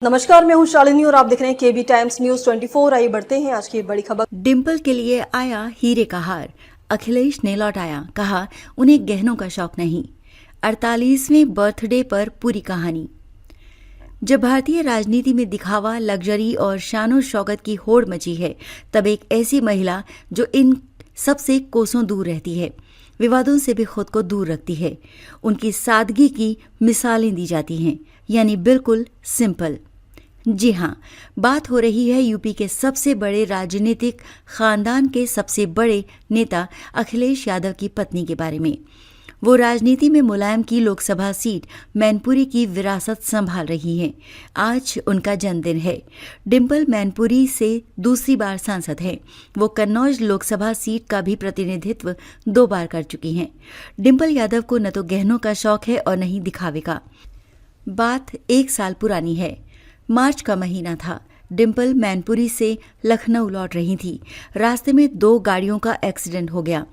नमस्कार, मैं हूं शालिनी और आप देख रहे हैं केबी टाइम्स न्यूज 24। आइए बढ़ते हैं आज की बड़ी खबर। डिंपल के लिए आया हीरे का हार, अखिलेश ने लौटाया, कहा उन्हें गहनों का शौक नहीं। 48वें बर्थडे पर पूरी कहानी। जब भारतीय राजनीति में दिखावा, लग्जरी और शानो शौकत की होड़ मची है, तब एक ऐसी महिला जो इन सबसे कोसों दूर रहती है, विवादों से भी खुद को दूर रखती है, उनकी सादगी की मिसालें दी जाती हैं, यानी बिल्कुल सिंपल। जी हां, बात हो रही है यूपी के सबसे बड़े राजनीतिक खानदान के सबसे बड़े नेता अखिलेश यादव की पत्नी के बारे में। वो राजनीति में मुलायम की लोकसभा सीट मैनपुरी की विरासत संभाल रही हैं। आज उनका जन्मदिन है। डिंपल मैनपुरी से दूसरी बार सांसद हैं। वो कन्नौज लोकसभा सीट का भी प्रतिनिधित्व 2 बार कर चुकी हैं। डिंपल यादव को न तो गहनों का शौक है और न ही दिखावे का। बात 1 साल पुरानी है। मार्च का महीना था। डिंपल मैनपुरी से लखनऊ लौट रही थी। रास्ते में 2 गाड़ियों का एक्सीडेंट हो गया।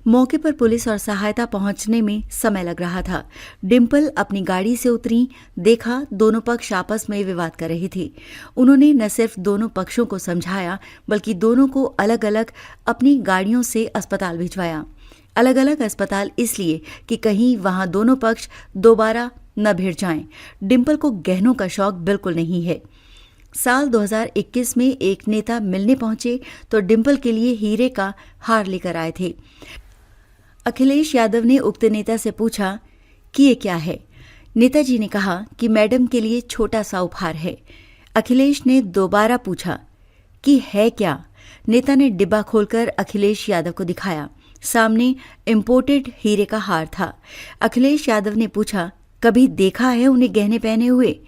मौके पर पुलिस और सहायता पहुंचने में समय लग रहा था। डिंपल अपनी गाड़ी से उतरी, देखा दोनों पक्ष आपस में विवाद कर रहे थे। उन्होंने न सिर्फ दोनों पक्षों को समझाया, बल्कि दोनों को अलग अलग अपनी गाड़ियों से अस्पताल भिजवाया। अलग अलग अस्पताल इसलिए कि कहीं वहां दोनों पक्ष दोबारा न भिड़ जाएं। डिंपल को गहनों का शौक बिल्कुल नहीं है। साल 2021 में एक नेता मिलने पहुंचे तो डिंपल के लिए हीरे का हार लेकर आए थे। अखिलेश यादव ने उक्त नेता से पूछा कि ये क्या है। नेताजी ने कहा कि मैडम के लिए छोटा सा उपहार है। अखिलेश ने दोबारा पूछा कि है क्या। नेता ने डिब्बा खोलकर अखिलेश यादव को दिखाया। सामने इंपोर्टेड हीरे का हार था। अखिलेश यादव ने पूछा, कभी देखा है उन्हें गहने पहने हुए?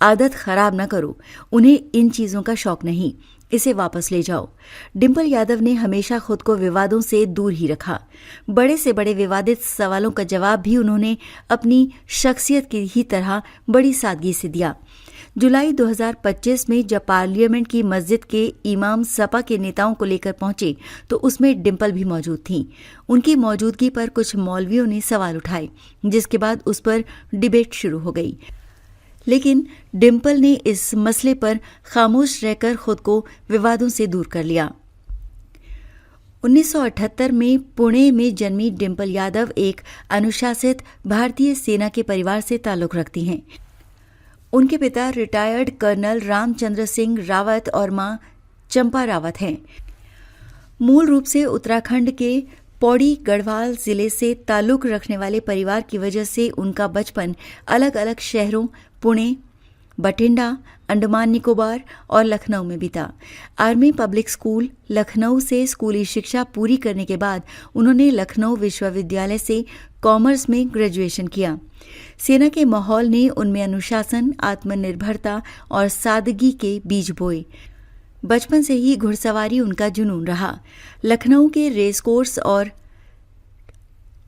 आदत खराब न करो, उन्हें इन चीजों का शौक नहीं, इसे वापस ले जाओ। डिंपल यादव ने हमेशा खुद को विवादों से दूर ही रखा। बड़े से बड़े विवादित सवालों का जवाब भी उन्होंने अपनी शख्सियत की ही तरह बड़ी सादगी से दिया। जुलाई 2025 में जब पार्लियामेंट की मस्जिद के इमाम सपा के नेताओं को लेकर पहुंचे तो उसमें डिंपल भी मौजूद थीं। उनकी मौजूदगी पर कुछ मौलवियों ने सवाल उठाए, जिसके बाद उस पर डिबेट शुरू हो गई। लेकिन डिंपल ने इस मसले पर खामोश रहकर खुद को विवादों से दूर कर लिया। 1978 में पुणे में जन्मी डिंपल यादव एक अनुशासित भारतीय सेना के परिवार से ताल्लुक रखती हैं। उनके पिता रिटायर्ड कर्नल रामचंद्र सिंह रावत और मां चंपा रावत हैं। मूल रूप से उत्तराखंड के पौड़ी गढ़वाल जिले से ताल्लुक रखने वाले परिवार की वजह से उनका बचपन अलग अलग शहरों पुणे, बठिंडा, अंडमान निकोबार और लखनऊ में बीता। आर्मी पब्लिक स्कूल लखनऊ से स्कूली शिक्षा पूरी करने के बाद उन्होंने लखनऊ विश्वविद्यालय से कॉमर्स में ग्रेजुएशन किया। सेना के माहौल ने उनमें अनुशासन, आत्मनिर्भरता और सादगी के बीज बोए। बचपन से ही घुड़सवारी उनका जुनून रहा। लखनऊ के रेस कोर्स और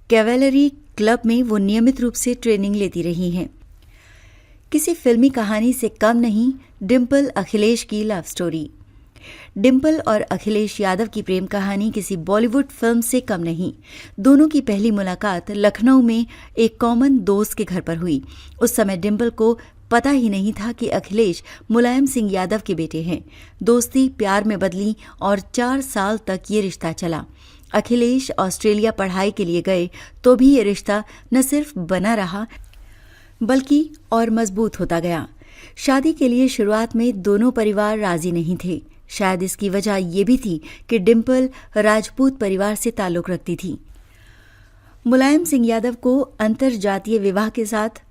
कैवेलरी क्लब में वो नियमित रूप से ट्रेनिंग लेती रही हैं। किसी फिल्मी कहानी से कम नहीं डिंपल अखिलेश की लव स्टोरी। डिंपल और अखिलेश यादव की प्रेम कहानी किसी बॉलीवुड फिल्म से कम नहीं। दोनों की पहली मुलाकात लखनऊ में एक कॉमन दोस्त के घर पर हुई। उस समय डिंपल को पता ही नहीं था कि अखिलेश मुलायम सिंह यादव के बेटे हैं। दोस्ती प्यार में बदली और 4 साल तक ये रिश्ता चला। अखिलेश ऑस्ट्रेलिया पढ़ाई के लिए गए तो भी ये रिश्ता न सिर्फ बना रहा बल्कि और मजबूत होता गया। शादी के लिए शुरुआत में दोनों परिवार राजी नहीं थे। शायद इसकी वजह ये भी थी कि डिंपल राजपूत परिवार से ताल्लुक रखती थी। मुलायम सिंह यादव को अंतरजातीय विवाह के साथ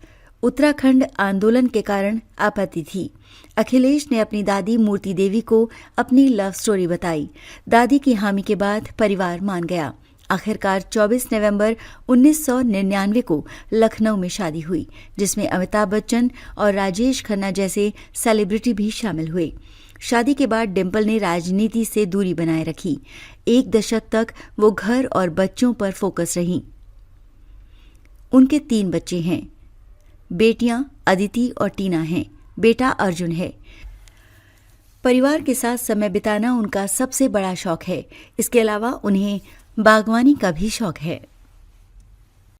उत्तराखंड आंदोलन के कारण आपत्ति थी। अखिलेश ने अपनी दादी मूर्ति देवी को अपनी लव स्टोरी बताई। दादी की हामी के बाद परिवार मान गया। आखिरकार 24 नवंबर 1999 को लखनऊ में शादी हुई, जिसमें अमिताभ बच्चन और राजेश खन्ना जैसे सेलिब्रिटी भी शामिल हुए। शादी के बाद डिंपल ने राजनीति से दूरी बनाए रखी। 1 दशक तक वो घर और बच्चों पर फोकस रहीं। उनके 3 बच्चे हैं। बेटियां अदिति और टीना हैं। बेटा अर्जुन है। परिवार के साथ समय बिताना उनका सबसे बड़ा शौक है। इसके अलावा उन्हें बागवानी का भी शौक है।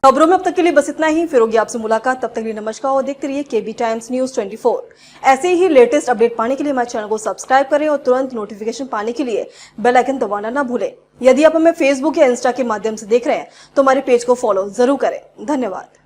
खबरों में अब तक के लिए बस इतना ही। फिर होगी आपसे मुलाकात, तब तक के लिए नमस्कार और देखते रहिए केबी टाइम्स न्यूज 24। ऐसे ही लेटेस्ट अपडेट पाने के लिए हमारे चैनल को सब्सक्राइब करें और तुरंत नोटिफिकेशन पाने के लिए बेल आइकन दबाना ना भूलें। यदि आप हमें फेसबुक या इंस्टा के माध्यम से देख रहे हैं तो हमारे पेज को फॉलो जरूर करें। धन्यवाद।